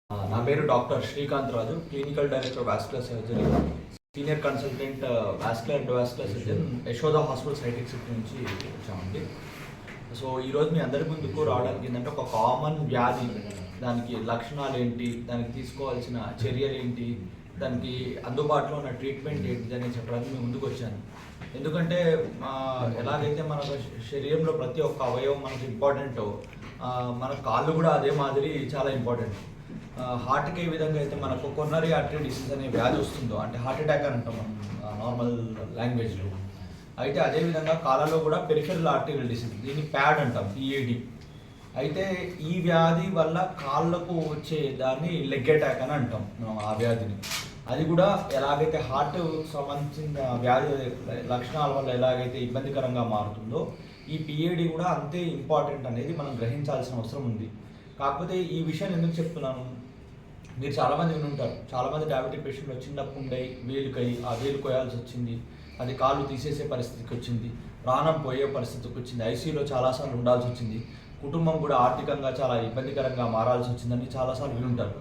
నా పేరు doctor Srikanth Raju, clinical director vascular surgery, senior consultant vascular and vascular surgeon, Yashoda hospital sciatic city నుంచి వచ్చామండి. So ఈరోజు మీ అందరి ముందుకు రావడానికి ఏంటంటే ఒక కామన్ వ్యాధి, దానికి లక్షణాలు ఏంటి, దానికి తీసుకోవాల్సిన చర్యలు ఏంటి, దానికి అందుబాటులో ఉన్న ట్రీట్మెంట్ ఏంటి అని చెప్పడానికి మేము ముందుకు వచ్చాను. ఎందుకంటే ఎలాగైతే మన శరీరంలో ప్రతి ఒక్క అవయవం మనకు ఇంపార్టెంటో, మన కాళ్ళు కూడా అదే మాదిరి చాలా ఇంపార్టెంట్. హార్ట్కి ఏ విధంగా అయితే మనకు కొరోనరీ ఆర్టరీ డిసీజ్ అనే వ్యాధి వస్తుందో, అంటే హార్ట్ అటాక్ అని అంటాం మనం నార్మల్ లాంగ్వేజ్లో, అయితే అదేవిధంగా కాళ్ళలో కూడా పెరిఫెరల్ ఆర్టరీయల్ డిసీజ్, దీన్ని ప్యాడ్ అంటాం, పిఏడి. అయితే ఈ వ్యాధి వల్ల కాళ్ళకు వచ్చే దాన్ని లెగ్ అటాక్ అని అంటాం ఆ వ్యాధిని. అది కూడా ఎలాగైతే హార్ట్ సంబంధించిన వ్యాధి లక్షణాల వల్ల ఎలాగైతే ఇబ్బందికరంగా మారుతుందో, ఈ పిఏడి కూడా అంతే ఇంపార్టెంట్ అనేది మనం గ్రహించాల్సిన అవసరం ఉంది. కాకపోతే ఈ విషయాన్ని ఎందుకు చెప్తున్నాను, మీరు చాలామంది వినుంటారు, చాలామంది డయాబెటిక్ పేషెంట్లు చిన్నప్పుడు ఉండే వేలుకై ఆ వేలు కోయాల్సి వచ్చింది, అది కాళ్ళు తీసేసే పరిస్థితికి వచ్చింది, ప్రాణం పోయే పరిస్థితికి వచ్చింది, ఐసీయూలో చాలాసార్లు ఉండాల్సి వచ్చింది, కుటుంబం కూడా ఆర్థికంగా చాలా ఇబ్బందికరంగా మారాల్సి వచ్చిందని చాలాసార్లు వినుంటారు.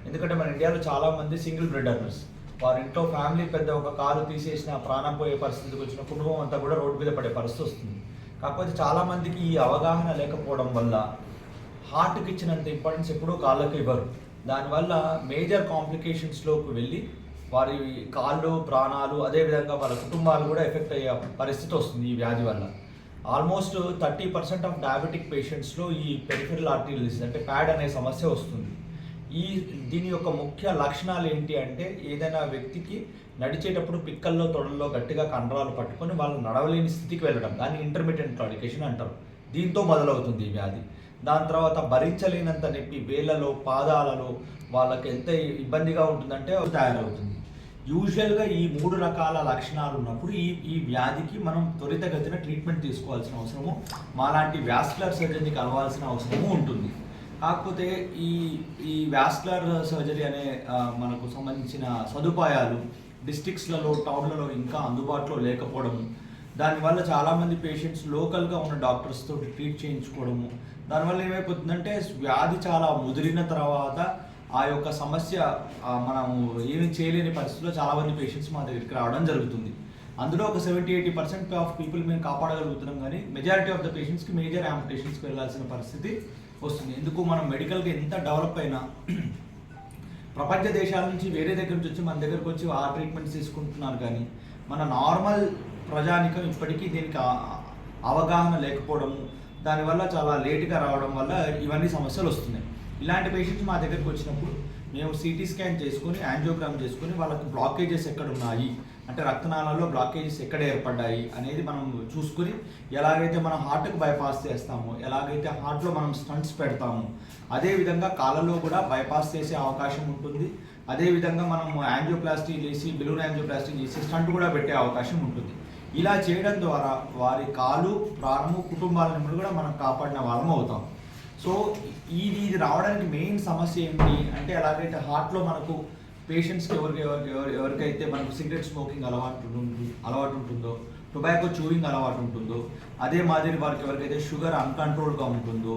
ఎందుకంటే మన ఇండియాలో చాలామంది సింగిల్ బ్రెడ్ ఎర్నర్స్, వారి ఇంట్లో ఫ్యామిలీ పెద్ద ఒక కాలు తీసేసిన ప్రాణం పోయే పరిస్థితికి వచ్చిన కుటుంబం అంతా కూడా రోడ్డు మీద పడే పరిస్థితి వస్తుంది. కాకపోతే చాలామందికి ఈ అవగాహన లేకపోవడం వల్ల హార్ట్కి ఇచ్చినంత ఇంపార్టెన్స్ ఎప్పుడూ కాళ్ళకి ఇవ్వరు. దానివల్ల మేజర్ కాంప్లికేషన్స్లోకి వెళ్ళి వారి కాళ్ళు, ప్రాణాలు, అదేవిధంగా వాళ్ళ కుటుంబాలు కూడా ఎఫెక్ట్ అయ్యే పరిస్థితి వస్తుంది ఈ వ్యాధి వల్ల. ఆల్మోస్ట్ 30% ఆఫ్ డయాబెటిక్ పేషెంట్స్లో ఈ పెరిఫెరల్ ఆర్టరీయల్ డిసీజ్ అంటే ప్యాడ్ అనే సమస్య వస్తుంది. దీని యొక్క ముఖ్య లక్షణాలు ఏంటి అంటే, ఏదైనా వ్యక్తికి నడిచేటప్పుడు పిక్కల్లో, తొడల్లో గట్టిగా కండరాలు పట్టుకొని వాళ్ళు నడవలేని స్థితికి వెళ్ళడం, దాన్ని ఇంటర్మీడియట్ క్లాడికేషన్ అంటారు. దీంతో మొదలవుతుంది ఈ వ్యాధి. దాని తర్వాత భరించలేనంత నొప్పి వేళ్ళలో, పాదాలలో వాళ్ళకి ఎంత ఇబ్బందిగా ఉంటుందంటే తయారవుతుంది. యూజువల్గా ఈ 3 రకాల లక్షణాలు ఉన్నప్పుడు ఈ వ్యాధికి మనం త్వరితగతిన ట్రీట్మెంట్ తీసుకోవాల్సిన అవసరము, మాలాంటి వాస్కులర్ సర్జరీని కలవాల్సిన అవసరము ఉంటుంది. కాకపోతే ఈ వాస్కులర్ సర్జరీ అనే మనకు సంబంధించిన సదుపాయాలు డిస్ట్రిక్ట్స్లలో, టౌన్లలో ఇంకా అందుబాటులో లేకపోవడము, దానివల్ల చాలామంది పేషెంట్స్ లోకల్గా ఉన్న డాక్టర్స్ తోటి ట్రీట్ చేయించుకోవడము, దానివల్ల ఏమైపోతుందంటే వ్యాధి చాలా ముదిరిన తర్వాత ఆ యొక్క సమస్య మనం ఏమీ చేయలేని పరిస్థితుల్లో చాలామంది పేషెంట్స్ మా దగ్గరికి రావడం జరుగుతుంది. అందులో ఒక 70-80% ఆఫ్ పీపుల్ మేము కాపాడగలుగుతున్నాం, కానీ మెజారిటీ ఆఫ్ ద పేషెంట్స్కి మేజర్ యాంపుటేషన్స్కి వెళ్ళాల్సిన పరిస్థితి వస్తుంది. ఎందుకు, మనం మెడికల్గా ఎంత డెవలప్ అయినా ప్రపంచ దేశాల నుంచి వేరే దగ్గర నుంచి వచ్చి మన దగ్గరకు వచ్చి ఆ ట్రీట్మెంట్స్ తీసుకుంటున్నారు, కానీ మన నార్మల్ ప్రజానికం ఇప్పటికీ దీనికి అవగాహన లేకపోవడము, దానివల్ల చాలా లేట్గా రావడం వల్ల ఇవన్నీ సమస్యలు వస్తున్నాయి. ఇలాంటి పేషెంట్స్ మా దగ్గరికి వచ్చినప్పుడు మేము సిటీ స్కాన్ చేసుకొని, యాంజియోగ్రామ్ చేసుకొని, వాళ్ళకి బ్లాకేజెస్ ఎక్కడ ఉన్నాయి అంటే రక్తనాళాల్లో బ్లాకేజెస్ ఎక్కడ ఏర్పడ్డాయి అనేది మనం చూసుకొని, ఎలాగైతే మనం హార్ట్కి బైపాస్ చేస్తామో, ఎలాగైతే హార్ట్లో మనం స్టంట్స్ పెడతామో, అదేవిధంగా కాళ్ళలో కూడా బైపాస్ చేసే అవకాశం ఉంటుంది. అదేవిధంగా మనం యాంజియోప్లాస్టీ చేసి, బెలూన్ యాంజియోప్లాస్టీ చేసి స్టంట్ కూడా పెట్టే అవకాశం ఉంటుంది. ఇలా చేయడం ద్వారా వారి కాలు, ప్రాణము, కుటుంబాలను కూడా మనం కాపాడిన వాళ్ళం అవుతాం. సో ఇది రావడానికి మెయిన్ సమస్య ఏంటి అంటే, ఎలాగైతే హార్ట్లో మనకు పేషెంట్స్కి ఎవరికైతే మనకు సిగరెట్ స్మోకింగ్ అలవాటు ఉంటుందో, టొబాకో చూయింగ్ అలవాటు ఉంటుందో, అదే మాదిరి వారికి ఎవరికైతే షుగర్ అన్కంట్రోల్గా ఉంటుందో,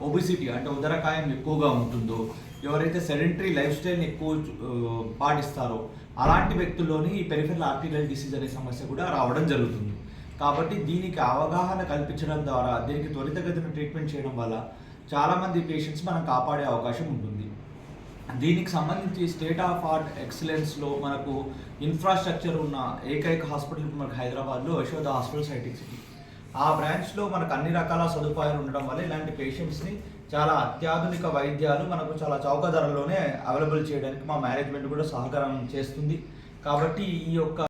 ఒబిసిటీ అంటే ఉదరకాయం ఎక్కువగా ఉంటుందో, ఎవరైతే సెడెంటరీ లైఫ్ స్టైల్ని ఎక్కువ పాటిస్తారో అలాంటి వ్యక్తుల్లోని ఈ పెరిఫెరల్ ఆర్టరీయల్ డిసీజ్ అనే సమస్య కూడా రావడం జరుగుతుంది. కాబట్టి దీనికి అవగాహన కల్పించడం ద్వారా, దీనికి త్వరితగతిన ట్రీట్మెంట్ చేయడం వల్ల చాలామంది పేషెంట్స్ మనం కాపాడే అవకాశం ఉంటుంది. దీనికి సంబంధించి స్టేట్ ఆఫ్ ఆర్ట్ ఎక్సలెన్స్లో మనకు ఇన్ఫ్రాస్ట్రక్చర్ ఉన్న ఏకైక హాస్పిటల్ మనకు హైదరాబాద్లో యశోద హాస్పిటల్ సైటిక్ సిటీ. ఆ బ్రాంచ్లో మనకు అన్ని రకాల సదుపాయాలు ఉండడం వల్ల ఇలాంటి పేషెంట్స్ని చాలా అత్యాధునిక వైద్యాలు మనకు చాలా చౌక ధరలోనే అవైలబుల్ చేయడానికి మా మేనేజ్మెంట్ కూడా సహకారం చేస్తుంది. కాబట్టి ఈ యొక్క